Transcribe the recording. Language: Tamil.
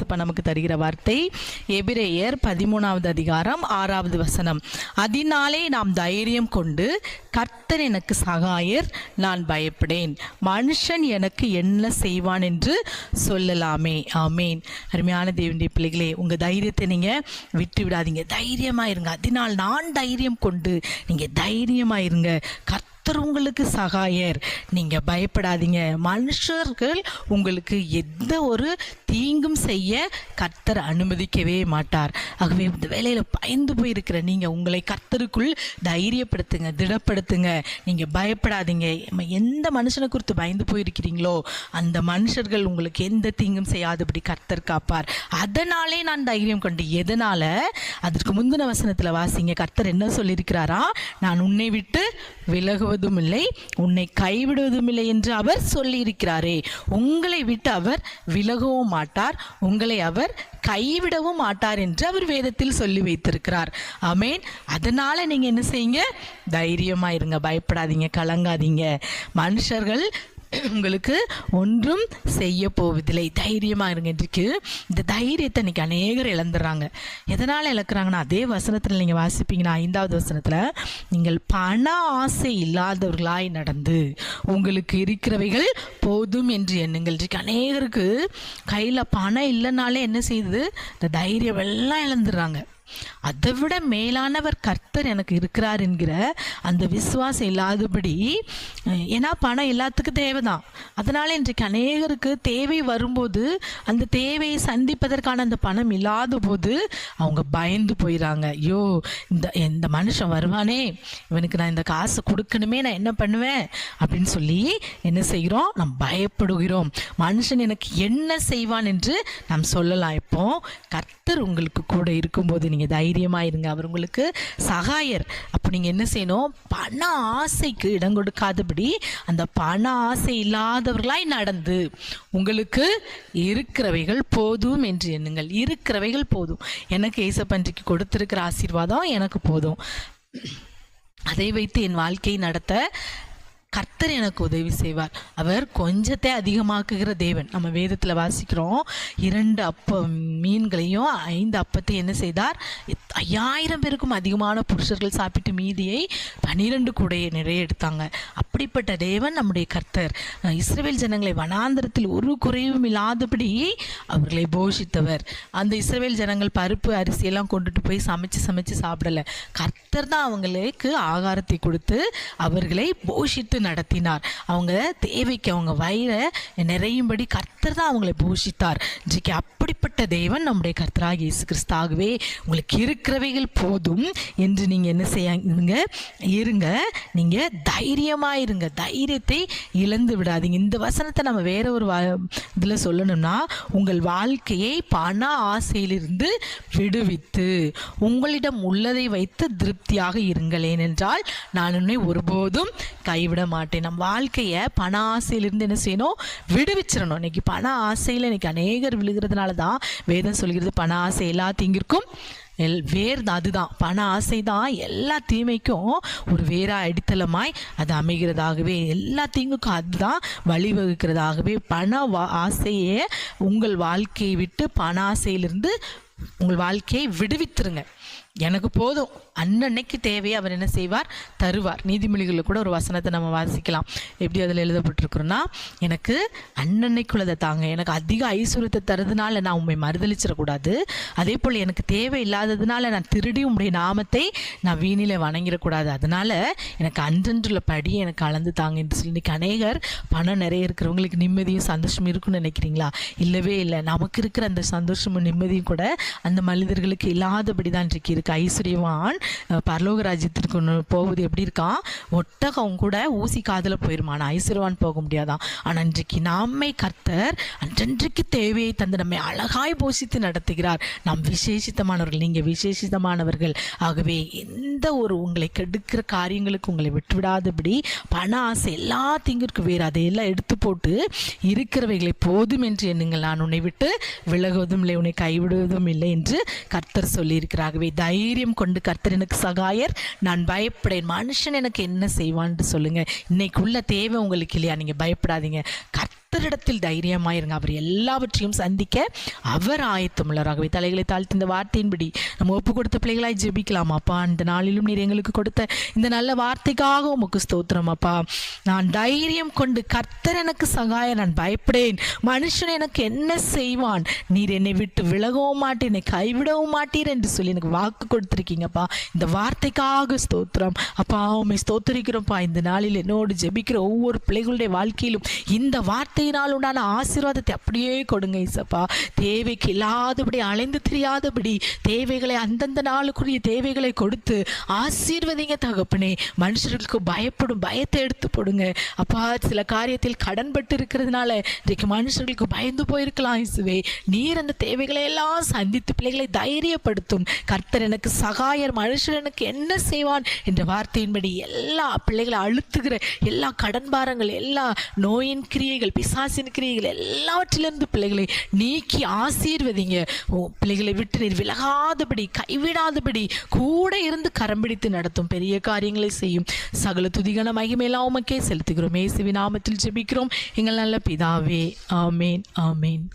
ஏசப்பா நமக்கு தருகிற வார்த்தை எபிரேயர் 13வது அதிகாரம் 6வது வசனம். அதனாலே நாம் தைரியம் கொண்டு கர்த்தர் எனக்கு சகாயர், நான் பயப்படேன். மனுஷன் எனக்கு என்ன செய்வான் என்று சொல்லலாமே. ஆமேன். அருமையான தேவனுடைய பிள்ளைகளே, உங்கள் தைரியத்தை நீங்கள் விட்டு விடாதீங்க. தைரியமாக இருங்க. அதனால் நான் தைரியம் கொண்டு நீங்கள் தைரியமாக இருங்க. கர்த்தர் உங்களுக்கு சகாயர், நீங்கள் பயப்படாதீங்க. மனுஷர்கள் உங்களுக்கு எந்த ஒரு தீங்கும் செய்ய கர்த்தர் அனுமதிக்கவே மாட்டார். ஆகவே இந்த வேலையில் பயந்து போயிருக்கிற நீங்கள் உங்களை கர்த்தருக்குள் தைரியப்படுத்துங்க, திடப்படுத்துங்க. நீங்கள் பயப்படாதீங்க. எந்த மனுஷனை குறித்து பயந்து போயிருக்கிறீங்களோ அந்த மனுஷர்கள் உங்களுக்கு எந்த தீங்கும் செய்யாதபடி கர்த்தர் காப்பார். அதனாலே நான் தைரியம் கொண்டு. எதனால்? அதற்கு முந்தின வசனத்தில் வாசிங்க. கர்த்தர் என்ன சொல்லியிருக்கிறாரா? நான் உன்னை விட்டு விலகுவதும் இல்லை, உன்னை கைவிடுவதும் இல்லை என்று அவர் சொல்லியிருக்கிறாரே. உங்களை விட்டு அவர் விலகவும் மாட்டார், உங்களை அவர் கைவிடவும் மாட்டார் என்று அவர் வேதத்தில் சொல்லி வைத்திருக்கிறார். ஆமேன். அதனால நீங்க என்ன செய்யுங்க? தைரியமா இருங்க, பயப்படாதீங்க, கலங்காதீங்க. மனுஷர்கள் உங்களுக்கு ஒன்றும் செய்ய போவதில்லை. தைரியமாக இருங்க. இன்றைக்கு இந்த தைரியத்தை இன்னைக்கு அநேகர் இழந்துடுறாங்க. எதனால் இழக்கிறாங்கன்னா, அதே வசனத்தில் நீங்கள் வாசிப்பீங்கன்னா 5வது வசனத்தில், நீங்கள் பண ஆசை இல்லாதவர்களாய் நடந்து உங்களுக்கு இருக்கிறவைகள் போதும் என்று எண்ணுங்கள். இன்றைக்கு அநேகருக்கு கையில் பணம் இல்லைனாலே என்ன செய்யுது? இந்த தைரியம் எல்லாம் இழந்துடுறாங்க. அதை விட மேலானவர் கர்த்தர் எனக்கு இருக்கிறார் என்கிற அந்த விசுவாசம் இல்லாதபடி, ஏன்னா பணம் எல்லாத்துக்கும் தேவைதான். அதனால இன்றைக்கு அநேகருக்கு தேவை வரும்போது அந்த தேவையை சந்திப்பதற்கான அந்த பணம் இல்லாத போது அவங்க பயந்து போயிடறாங்க. ஐயோ, இந்த மனுஷன் வருவானே, இவனுக்கு நான் இந்த காசு கொடுக்கணுமே, நான் என்ன பண்ணுவேன் அப்படின்னு சொல்லி என்ன செய்கிறோம்? நாம் பயப்படுகிறோம். மனுஷன் எனக்கு என்ன செய்வான் என்று நாம் சொல்லலாம். இப்போ கர்த்தர் உங்களுக்கு கூட இருக்கும்போது நீங்கள் தைரியமாக இருங்க. அவர் உங்களுக்கு சகாயர். அப்போ நீங்கள் என்ன செய்யணும்? பண ஆசைக்கு இடம் கொடுக்காதபடி அந்த பண ஆசை இல்லாதவர்களாய் நடந்து உங்களுக்கு இருக்கிறவைகள் போதும் என்று எண்ணுங்கள். இருக்கிறவைகள் போதும். எனக்கு ஏசப்பன்றிக்கு கொடுத்திருக்கிற ஆசீர்வாதம் எனக்கு போதும். அதை வைத்து என் வாழ்க்கையை நடத்த கர்த்தர் எனக்கு உதவி செய்வார். அவர் கொஞ்சத்தை அதிகமாக்குகிற தேவன். நம்ம வேதத்தில் வாசிக்கிறோம், 2 மீன்களையும் 5 அப்பத்தையும் என்ன செய்தார்? 5000 பேருக்கும் அதிகமான புருஷர்கள் சாப்பிட்டு மீதியை 12 கூடையை நிறைய எடுத்தாங்க. அப்படிப்பட்ட தேவன் நம்முடைய கர்த்தர். இஸ்ரவேல் ஜனங்களை வனாந்தரத்தில் ஒரு குறைவும் இல்லாதபடி அவர்களை போஷித்தவர். அந்த இஸ்ரவேல் ஜனங்கள் பருப்பு அரிசியெல்லாம் கொண்டுட்டு போய் சமைச்சு சாப்பிடலை. கர்த்தர் தான் அவங்களுக்கு ஆகாரத்தை கொடுத்து அவர்களை போஷித்து நடத்தினார். அவங்க தேவைக்கு, அவங்க வயிறை நிறையும்படி கர்த்தர் தான் அவங்களை போஷித்தார். இன்றைக்கு அப்படிப்பட்ட தேவன் நம்முடைய கர்த்தராக இயேசு கிறிஸ்தாகவே உங்களுக்கு இருக்கிறவைகள் போதும் என்று நீங்கள் என்ன செய்யுங்க? இருங்க. நீங்கள் தைரியமாக இருங்க. தைரியத்தை இழந்து விடாதீங்க. இந்த வசனத்தை நம்ம வேற ஒரு இதில் சொல்லணும்னா, உங்கள் வாழ்க்கையை பண ஆசையிலிருந்து விடுவித்து உங்களிடம் உள்ளதை வைத்து திருப்தியாக இருங்கள். ஏனென்றால் நான் உன்னை ஒருபோதும் கைவிட மாட்டேன். நம்ம வாழ்க்கையை பண ஆசையிலிருந்து என்ன செய்யணும்? விடுவிச்சிடணும். இன்னைக்கு பண ஆசையில் இன்னைக்கு அநேகர் விழுகிறதுனால தான் வேதம் சொல்கிறது, பண ஆசை எல்லா தீங்கிற்கும் வேர் தான். அதுதான் பண ஆசை தான் எல்லா தீமைக்கும் ஒரு வேறா அடித்தளமாய் அது அமைகிறதாகவே, எல்லா தீங்குக்கும் அதுதான் வழிவகுக்கிறதாகவே பண ஆசையே உங்கள் வாழ்க்கையை விட்டு பண ஆசையிலிருந்து உங்கள் வாழ்க்கையை விடுவித்துருங்க. எனக்கு போதும், அன்னன்னைக்கு தேவையை அவர் என்ன செய்வார்? தருவார். நீதிமொழிகளில் கூட ஒரு வசனத்தை நம்ம வாசிக்கலாம். எப்படி அதில் எழுதப்பட்டிருக்கிறோன்னா, எனக்கு அன்னன்னைக்குள்ளதை தாங்க, எனக்கு அதிக ஐஸ்வர்யத்தை தருதுனால நான் உண்மை மறுதளிச்சிடக்கூடாது, அதே போல் எனக்கு தேவை இல்லாததுனால நான் திருடி உங்களுடைய நாமத்தை நான் வீணில் வணங்கிடக்கூடாது, அதனால எனக்கு அன்றன்றுள்ள படியை எனக்கு அளந்து தாங்க என்று சொல்லி. இன்றைக்கி அநேகர் பணம் நிறைய இருக்கிறவங்களுக்கு நிம்மதியும் சந்தோஷமும் இருக்குன்னு நினைக்கிறீங்களா? இல்லவே இல்லை. நமக்கு இருக்கிற அந்த சந்தோஷமும் நிம்மதியும் கூட அந்த மனிதர்களுக்கு இல்லாதபடி தான் இன்றைக்கு இருக்குது. ஐஸ்வர்யவான் பரலோக ராஜ்யத்திற்கு போவது எப்படி இருக்கான்? ஒட்டகம் கூட ஊசி காதில் போயிருமா, ஆனால் ஐஸ்வர்யவான் போக முடியாதான். ஆனால் இன்றைக்கு நம்மை கர்த்தர் அன்றன்றைக்கு தேவையை தந்து நம்மை அழகாய் போஷித்து நடத்துகிறார். நாம் விசேஷித்தமானவர்கள், நீங்கள் விசேஷித்தமானவர்கள். ஆகவே எந்த ஒரு உங்களை கெடுக்கிற காரியங்களுக்கு உங்களை விட்டுவிடாதபடி பண ஆசை எல்லா தீங்கிற்கு வேறு அதையெல்லாம் எடுத்து போட்டு இருக்கிறவைகளை போதும் என்று எண்ணுங்கள். நான் உன்னை விட்டு விலகுவதும் இல்லை, உன்னை கைவிடுவதும் இல்லை என்று கர்த்தர் சொல்லியிருக்கிறாகவே தைரியம் கொண்டு கர்த்தர் எனக்கு சகாயர், நான் பயப்படேன், மனுஷன் எனக்கு என்ன செய்வான்னு சொல்லுங்க. இன்னைக்கு உள்ள தேவை உங்களுக்கு இல்லையா? நீங்க பயப்படாதீங்க. கர்த்தர் கர்த்தரிடத்தில் தைரியமாயிருங்க. அவர் எல்லாவற்றையும் சந்திக்க அவர் ஆயத்தமுள்ளராகவே. தலைகளை தாழ்த்தி இந்த வார்த்தையின்படி நம்ம ஒப்பு கொடுத்த பிள்ளைகளாய் ஜெபிக்கலாம். அப்பா, இந்த நாளிலும் நீர் எங்களுக்கு கொடுத்த இந்த நல்ல வார்த்தைக்காக உமக்கு ஸ்தோத்திரம். அப்பா, நான் தைரியம் கொண்டு கர்த்தர் எனக்கு சகாய, நான் பயப்படேன், மனுஷன் எனக்கு என்ன செய்வான், நீர் என்னை விட்டு விலகவும் மாட்டீர், என்னை கைவிடவும் மாட்டீர் என்று சொல்லி எனக்கு வாக்கு கொடுத்திருக்கீங்கப்பா. இந்த வார்த்தைக்காக ஸ்தோத்திரம். அப்பா, உண்மை ஸ்தோத்திரிக்கிறோம்ப்பா. இந்த நாளில் என்னோடு ஜெபிக்கிற ஒவ்வொரு பிள்ளைகளுடைய வாழ்க்கையிலும் இந்த வார்த்தையினால் உண்டான ஆசீர்வாதத்தை அப்படியே கொடுங்க இசப்பா. தேவைக்கு இல்லாதபடி அலைந்து தெரியாதபடி தேவைகளை அந்தந்த நாளுக்குரிய தேவைகளை கொடுத்து ஆசீர்வதிங்க தகப்பனே. மனுஷர்களுக்கு பயப்படும் பயத்தை எடுத்து போடுங்க அப்பா. சில காரியத்தில் கடன்பட்டு இருக்கிறதுனால இன்றைக்கு மனுஷர்களுக்கு பயந்து போயிருக்கலாம் இசுவே. நீர் அந்த தேவைகளை எல்லாம் சந்தித்து பிள்ளைகளை தைரியப்படுத்தும். கர்த்தர் எனக்கு சகாயர், மனுஷன் எனக்கு என்ன செய்வான் என்ற வார்த்தையின்படி எல்லா பிள்ளைகளை அழுத்துகிற எல்லா கடன்பாரங்கள், எல்லா நோயின் கிரியைகள், பிசாசின் கிரியைகள் எல்லாவற்றிலிருந்து பிள்ளைகளை நீக்கி ஆசீர்வதிங்க. பிள்ளைகளை விட்டு நீர் விலகாதபடி கைவிடாதபடி கூட இருந்து கரம் பிடித்து நடத்தும் பெரிய காரியங்களை செய்யும். சகல துதிகன மகிமையெல்லாம் உமக்கே செலுத்துகிறோம். இயேசுவின் நாமத்தில் ஜெபிக்கிறோம் எங்கள் நல்ல பிதாவே. ஆமேன், ஆமேன்.